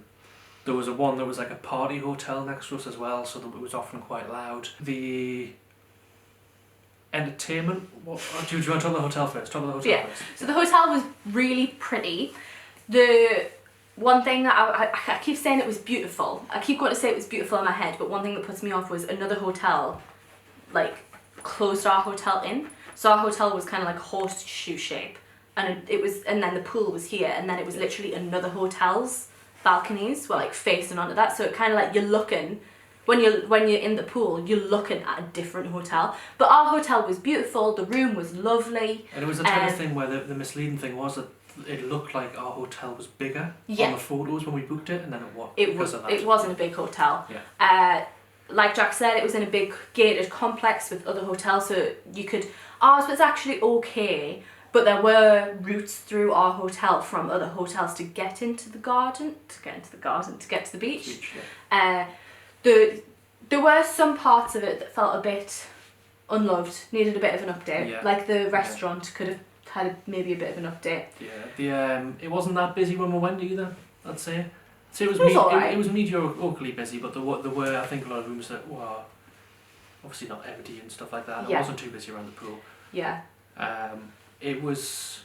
There was one that was like a party hotel next to us as well, so that it was often quite loud. The entertainment... do you want to talk about the hotel first? Talk about the hotel first. So the hotel was really pretty. The one thing that I keep saying it was beautiful. I keep going to say it was beautiful in my head, but one thing that puts me off was another hotel, like, closed our hotel in. So our hotel was kind of like a horseshoe shape, and and then the pool was here, and then it was literally another hotel's balconies were like facing onto that. So it kind of like you're looking, when you're in the pool, you're looking at a different hotel. But our hotel was beautiful. The room was lovely. And it was the type of thing where the misleading thing was that it looked like our hotel was bigger on the photos when we booked it, and then it wasn't a big hotel. Yeah. Like Jack said, it was in a big gated complex with other hotels, so ours was actually okay, but there were routes through our hotel from other hotels to get into the garden, to get to the beach. Yeah. There were some parts of it that felt a bit unloved, needed a bit of an update. Yeah. Like the restaurant could have had maybe a bit of an update. Yeah. It wasn't that busy when we went either, I'd say. So it was mediocrely busy, but there were I think a lot of rooms that were obviously not empty and stuff like that. It wasn't too busy around the pool. Yeah. It was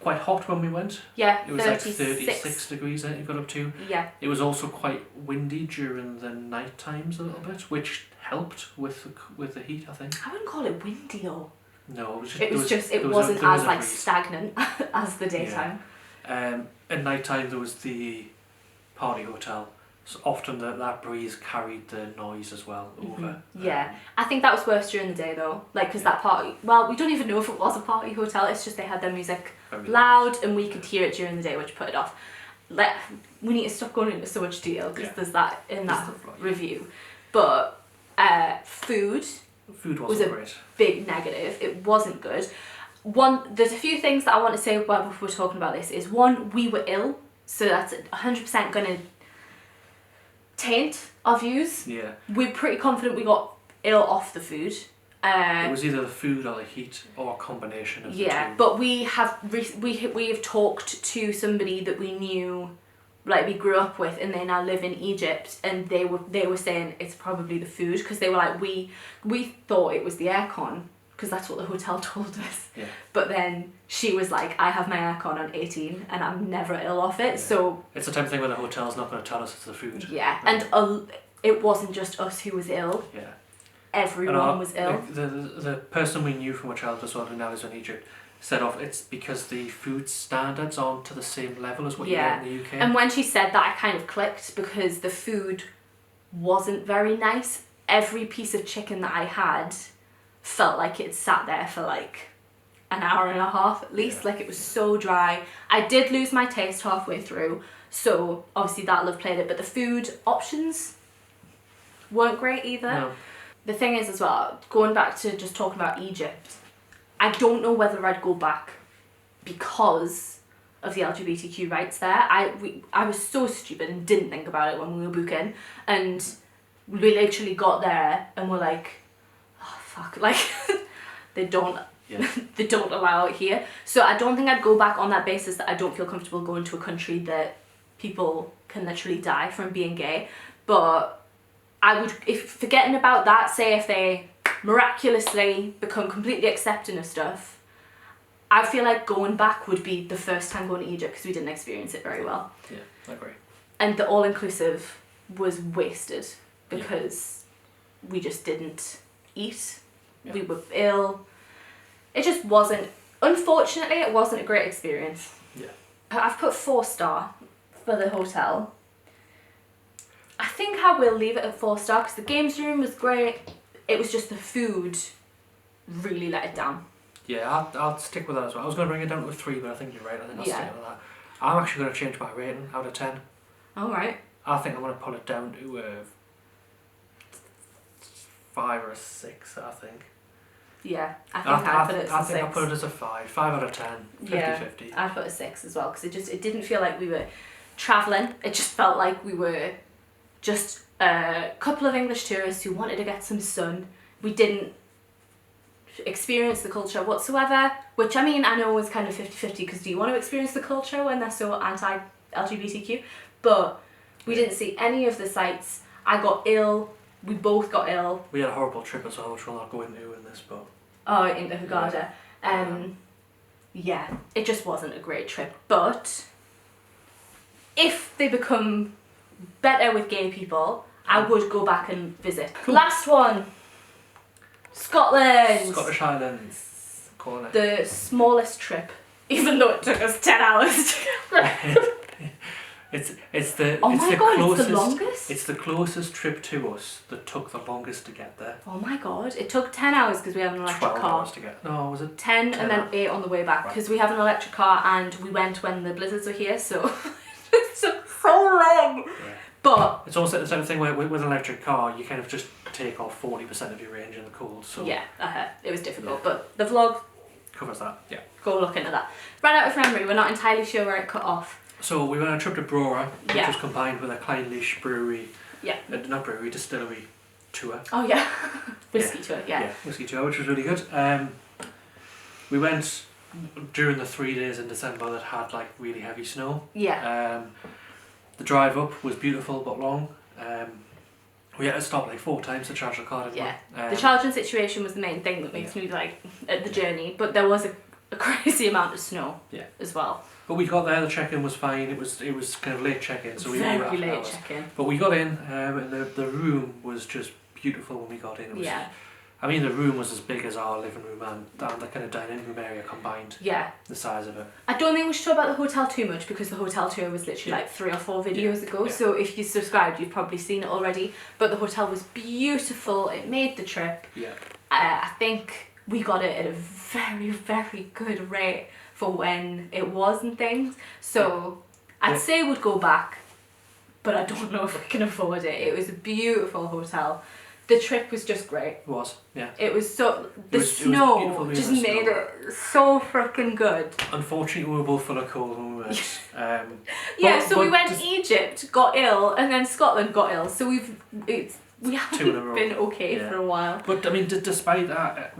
quite hot when we went. Yeah. It was 36. Like 36 degrees I think it got up to. Yeah. It was also quite windy during the night times a little bit, which helped with the heat, I think. I wouldn't call it windy though. No, it wasn't as like stagnant as the daytime. Yeah. At night time there was the party hotel, so often that breeze carried the noise as well over. Yeah, I think that was worse during the day though, like because that party, well, we don't even know if it was a party hotel, it's just they had their music loud and we could hear it during the day, which put it off. Like, we need to stop going into so much detail because there's that in that review. But food was a big negative. It wasn't good. There's a few things that I want to say while we're talking about this. Is one, we were ill, so that's 100% going to taint our views. Yeah. We're pretty confident we got ill off the food. It was either the food or the heat or a combination of the two. Yeah, but we have talked to somebody that we knew, like we grew up with, and they now live in Egypt, and they were saying it's probably the food, because they were like, we thought it was the aircon, because that's what the hotel told us. Yeah. But then she was like, I have my aircon on 18 and I'm never ill off it. Yeah. So it's the type of thing where the hotel's not going to tell us it's the food. Yeah, and it wasn't just us who was ill. Yeah. Everyone was ill. The person we knew from a childhood disorder who now lives in Egypt said it's because the food standards aren't to the same level as what you get in the UK. And when she said that, I kind of clicked, because the food wasn't very nice. Every piece of chicken that I had felt like it sat there for like an hour and a half at least. Like, it was so dry. I did lose my taste halfway through, so obviously that'll have played it, but the food options weren't great either. No. The thing is as well, going back to just talking about Egypt, I don't know whether I'd go back because of the LGBTQ rights there. I was so stupid and didn't think about it when we were booking, and we literally got there and were like, oh fuck, like they don't they don't allow it here. So I don't think I'd go back on that basis that I don't feel comfortable going to a country that people can literally die from being gay. But I would, if forgetting about that, say if they miraculously become completely accepting of stuff, I feel like going back would be the first time going to Egypt because we didn't experience it very well. Yeah, I agree. And the all-inclusive was wasted because we just didn't eat. Yeah. We were ill. It just wasn't, unfortunately, it wasn't a great experience. Yeah. I've put 4-star for the hotel. I think I will leave it at 4-star because the games room was great. It was just the food really let it down. Yeah, I'll stick with that as well. I was going to bring it down to a 3, but I think you're right. I think I'll stick with that. I'm actually going to change my rating out of 10. Alright. I think I'm going to put it down to a 5 or a 6, I think. Yeah, I think I'd put it as a 6. I think I'll put it as a 5 out of 10, 50-50. I'd put a 6 as well because it didn't feel like we were travelling. It just felt like we were just a couple of English tourists who wanted to get some sun. We didn't experience the culture whatsoever, which I mean I know was kind of 50-50 because do you want to experience the culture when they're so anti-LGBTQ? But we didn't see any of the sights. I got ill. We both got ill. We had a horrible trip as well, which we'll not go into in this, but... Oh, into Hurghada. Yeah, it just wasn't a great trip. But if they become better with gay people, I would go back and visit. Cool. Last one. Scotland. Scottish Highlands. Calling it. The smallest trip, even though it took us 10 hours to It's the it's the longest? It's the closest trip to us that took the longest to get there. Oh my god, it took 10 hours because we have an electric 12 car. hours to get. No, was it 10 and then 8 on the way back because we have an electric car and we went when the blizzards were here, so it took so long. Yeah. But it's also the same thing where with an electric car you kind of just take off 40% of your range in the cold. So yeah, it was difficult, but the vlog covers that. Yeah. Go look into that. Ran out of memory. We're not entirely sure where it cut off. So we went on a trip to Brora, which was combined with a Clynelish brewery. Yeah. Not brewery, distillery tour. Oh yeah. Whiskey tour. Yeah. Yeah, whiskey tour, which was really good. We went during the 3 days in December that had like really heavy snow. Yeah. The drive up was beautiful but long. We had to stop like 4 times to charge the car. The charging situation was the main thing that makes me like at the journey, but there was a crazy amount of snow. As well. But we got there. The check-in was fine. It was kind of late check-in, so we very were late check-in. But we got in, and the room was just beautiful when we got in. It was, I mean, the room was as big as our living room and the kind of dining room area combined. Yeah. The size of it. I don't think we should talk about the hotel too much because the hotel tour was literally like 3 or 4 videos ago. Yeah. So if you subscribed, you've probably seen it already. But the hotel was beautiful. It made the trip. Yeah. I think we got it at a very, very good rate for when it was and things. So I'd say we'd go back, but I don't know if we can afford it. It was a beautiful hotel. The trip was just great. It was, yeah. It was so... The snow just made it so freaking good. Unfortunately, we were both full of cold when we went. So we went to Egypt, got ill, and then Scotland got ill. So we haven't been okay for a while. But I mean, despite that,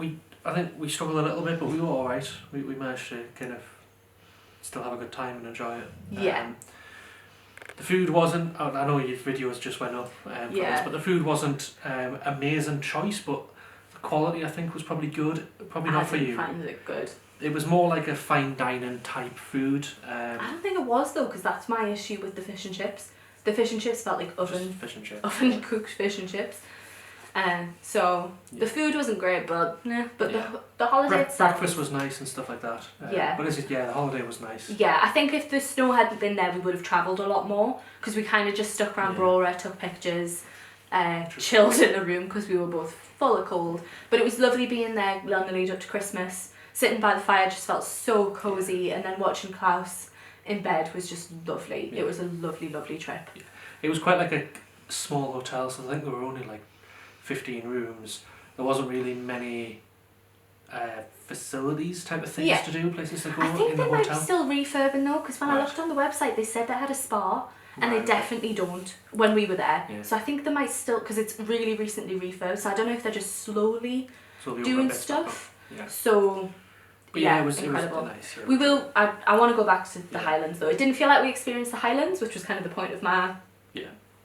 I think we struggled a little bit, but we were alright. We managed to kind of still have a good time and enjoy it. Yeah. The food wasn't, I know your videos just went up for this, but the food wasn't amazing choice, but the quality I think was probably good. Probably not for you. I didn't find it good. It was more like a fine dining type food. I don't think it was though, because that's my issue with the fish and chips. The fish and chips felt like oven cooked fish and chips. So the food wasn't great, but the holiday itself. Breakfast was nice and stuff like that. But the holiday was nice. Yeah, I think if the snow hadn't been there, we would have travelled a lot more because we kind of just stuck around Brora, took pictures, chilled in the room because we were both full of cold. But it was lovely being there on the lead up to Christmas. Sitting by the fire just felt so cosy, and then watching Klaus in bed was just lovely. It was a lovely, lovely trip. Yeah. It was quite like a small hotel, so I think there were only like 15 rooms. There wasn't really many facilities type of things to do, places to go in the hotel. I think they might be still refurbing though, because when I looked on the website they said they had a spa and they definitely don't when we were there. Yeah. So I think they might still, because it's really recently refurbed, so I don't know if they're just slowly doing stuff. Yeah. So but yeah, it was incredible. Nice. Yeah, we will. I want to go back to the Highlands though. It didn't feel like we experienced the Highlands, which was kind of the point of my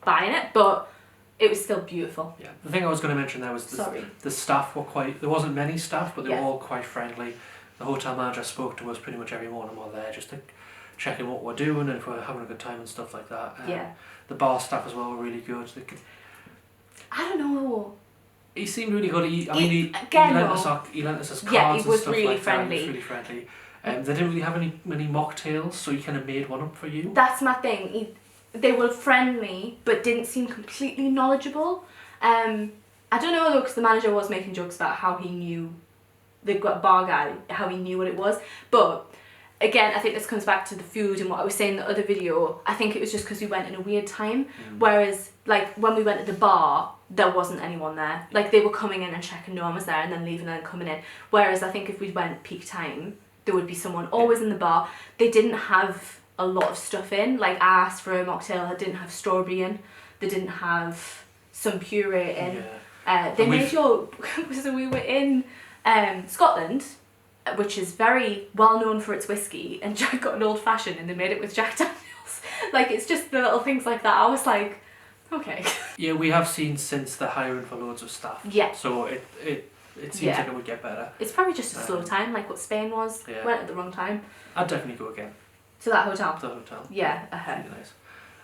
buying it, but it was still beautiful. Yeah. The thing I was going to mention there was the staff were quite. There wasn't many staff, but they were all quite friendly. The hotel manager spoke to us pretty much every morning while there, just to checking what we're doing and if we're having a good time and stuff like that. The bar staff as well were really good. I don't know. He seemed really good. He lent us his cards he was and stuff really like friendly. That. He was really friendly. They didn't really have many mocktails, so he kind of made one up for you. That's my thing. They were friendly, but didn't seem completely knowledgeable. I don't know though, because the manager was making jokes about how he knew, the bar guy, how he knew what it was. But again, I think this comes back to the food and what I was saying in the other video. I think it was just because we went in a weird time. Whereas, like, when we went to the bar, there wasn't anyone there. Like, they were coming in and checking no one was there and then leaving and then coming in. Whereas I think if we went peak time, there would be someone always in the bar. They didn't have a lot of stuff in. Like, I asked for a mocktail, I didn't have strawberry in. They didn't have some puree in. They made sure, so we were in Scotland, which is very well known for its whiskey, and Jack got an old fashioned and they made it with Jack Daniels. Like, it's just the little things like that. I was like, okay. Yeah, we have seen since the hiring for loads of staff. Yeah. So it seems like it would get better. It's probably just a slow time, like what Spain was. Yeah. Went at the wrong time. I'd definitely go again. To that hotel? To the hotel. Yeah. Really nice.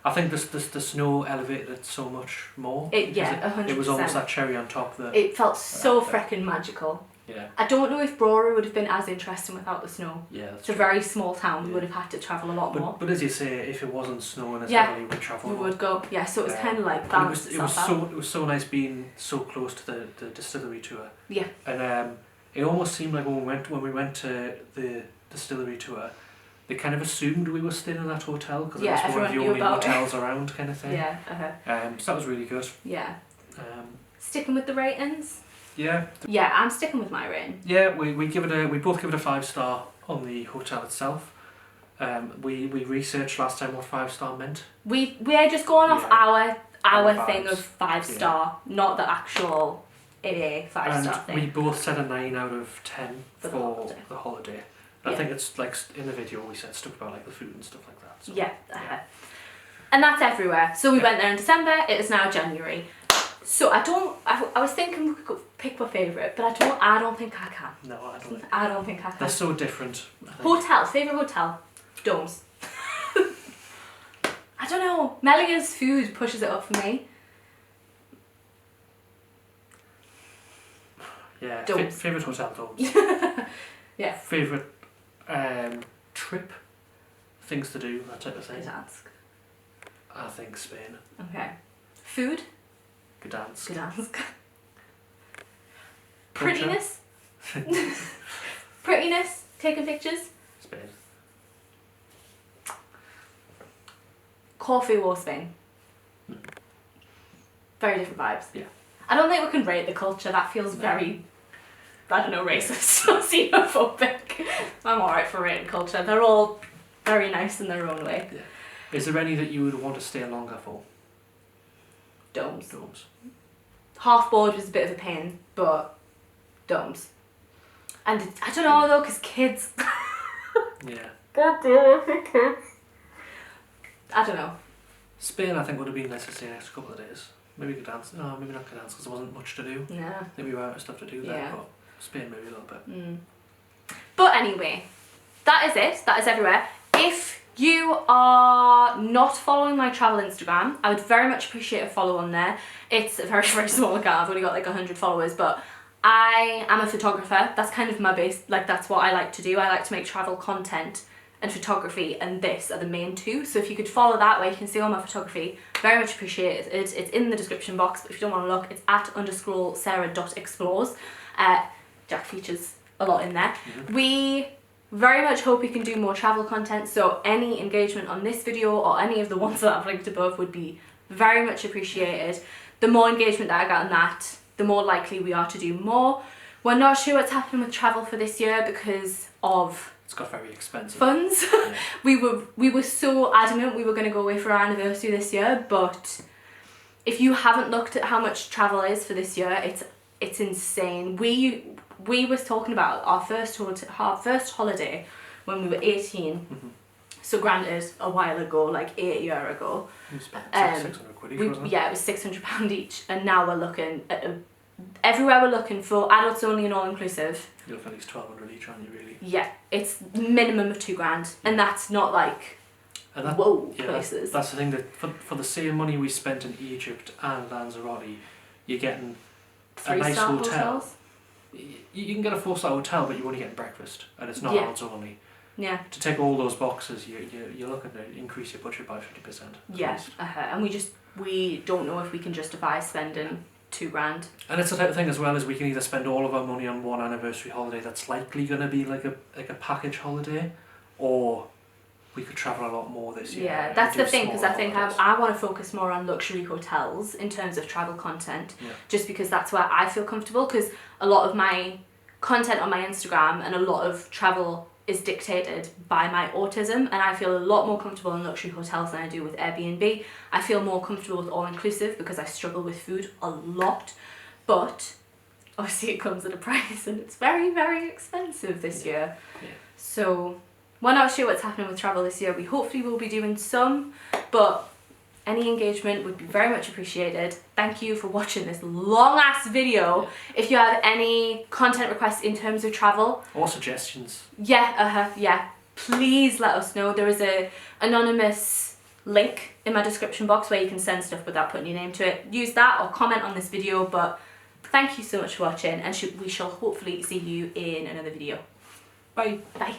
I think the snow elevated it so much more. 100%. It was almost that cherry on top. It felt so freaking magical. Yeah. I don't know if Brora would have been as interesting without the snow. Yeah, that's It's true. a very small town. We would have had to travel a lot more. But as you say, if it wasn't snowing as heavily, we'd travel more. We would go. Yeah, so it was kind of like balanced itself out. It was so nice being so close to the distillery tour. Yeah. And it almost seemed like when we went to the distillery tour, they kind of assumed we were staying in that hotel because it was one of the only hotels around, kind of thing. Yeah. So that was really good. Yeah. Sticking with the ratings. Yeah. Yeah, I'm sticking with my rating. Yeah, we both give it a 5-star on the hotel itself. We researched last time what 5-star meant. We're just going off our Our thing vibes. of 5-star, not the actual AA 5-star thing. We both said a 9 out of 10 For the holiday. I think it's like in the video we said stuff about like the food and stuff like that. So, Yeah. And that's everywhere. So we went there in December. It is now January. So I was thinking we could pick my favourite, but I don't think I can. No, I don't. I don't think I can. They're so different. Hotel, favourite hotel? Domes. I don't know. Melia's food pushes it up for me. Yeah, Domes. Favourite hotel, Domes. Yeah. Favourite trip, things to do, that type of thing. Gedansk. I think Spain. Okay. Food? Gdańsk. Gedansk. Prettiness? Prettiness? Taking pictures? Spain. Corfu or Spain? Very different vibes. Yeah. I don't think we can rate the culture. That feels very, I don't know, racist or xenophobic. I'm alright for rating culture. They're all very nice in their own way. Yeah. Is there any that you would want to stay longer for? Domes. Domes. Half board was a bit of a pain, but domes. And I don't know though, because kids. Yeah. God damn it, kids. I don't know. Spain, I think, would have been nice to stay the next couple of days. Maybe Gdańsk. No, maybe not Gdańsk because there wasn't much to do. Yeah. I think we were out of stuff to do there, Yeah. but Spain maybe a little bit. But anyway, that is it. That is everywhere. If you are not following my travel Instagram, I would very much appreciate a follow on there. It's a very, very small account. I've only got like 100 followers, but I am a photographer. That's kind of my base, like that's what I like to do. I like to make travel content, and photography and this are the main two. So if you could follow that way, you can see all my photography. Very much appreciate it. It's in the description box, but if you don't want to look, it's @ Sarah.explores. Jack features a lot in there. We very much hope we can do more travel content, so any engagement on this video or any of the ones that I've linked above would be very much appreciated. The more engagement that I get on that, the more likely we are to do more. We're not sure what's happening with travel for this year because of It's got very expensive. Funds. Yeah. We were so adamant we were going to go away for our anniversary this year, but if you haven't looked at how much travel is for this year, it's insane. We was talking about our first holiday when we were 18. Mm-hmm. So granted, a while ago, like 8 years ago. We spent 600 quid each, wasn't it? Yeah, it was £600 each, and now we're looking at everywhere we're looking for adults only and all inclusive. You'll have at least 1,200 each, aren't you, really? Yeah, it's minimum of £2,000, and that's not like places. That's the thing, that for the same money we spent in Egypt and Lanzarote, you're getting a nice hotel. Hotels? You can get a 4-star hotel, but you're only getting breakfast, and it's not adults only. Yeah. To take all those boxes, you're looking to increase your budget by 50%. Yeah, and we don't know if we can justify spending £2,000. And it's the type of thing as well as we can either spend all of our money on one anniversary holiday that's likely going to be like a package holiday, or we could travel a lot more this year. Yeah, that's the thing, because I think I want to focus more on luxury hotels in terms of travel content, just because that's where I feel comfortable, because a lot of my content on my Instagram and a lot of travel is dictated by my autism, and I feel a lot more comfortable in luxury hotels than I do with Airbnb. I feel more comfortable with all-inclusive because I struggle with food a lot, but obviously it comes at a price and it's very, very expensive this year. Yeah. So we're not sure what's happening with travel this year. We hopefully will be doing some, but any engagement would be very much appreciated. Thank you for watching this long ass video. If you have any content requests in terms of travel or suggestions, please let us know. There is a anonymous link in my description box where you can send stuff without putting your name to it. Use that or comment on this video. But thank you so much for watching, and we shall hopefully see you in another video. bye. Bye.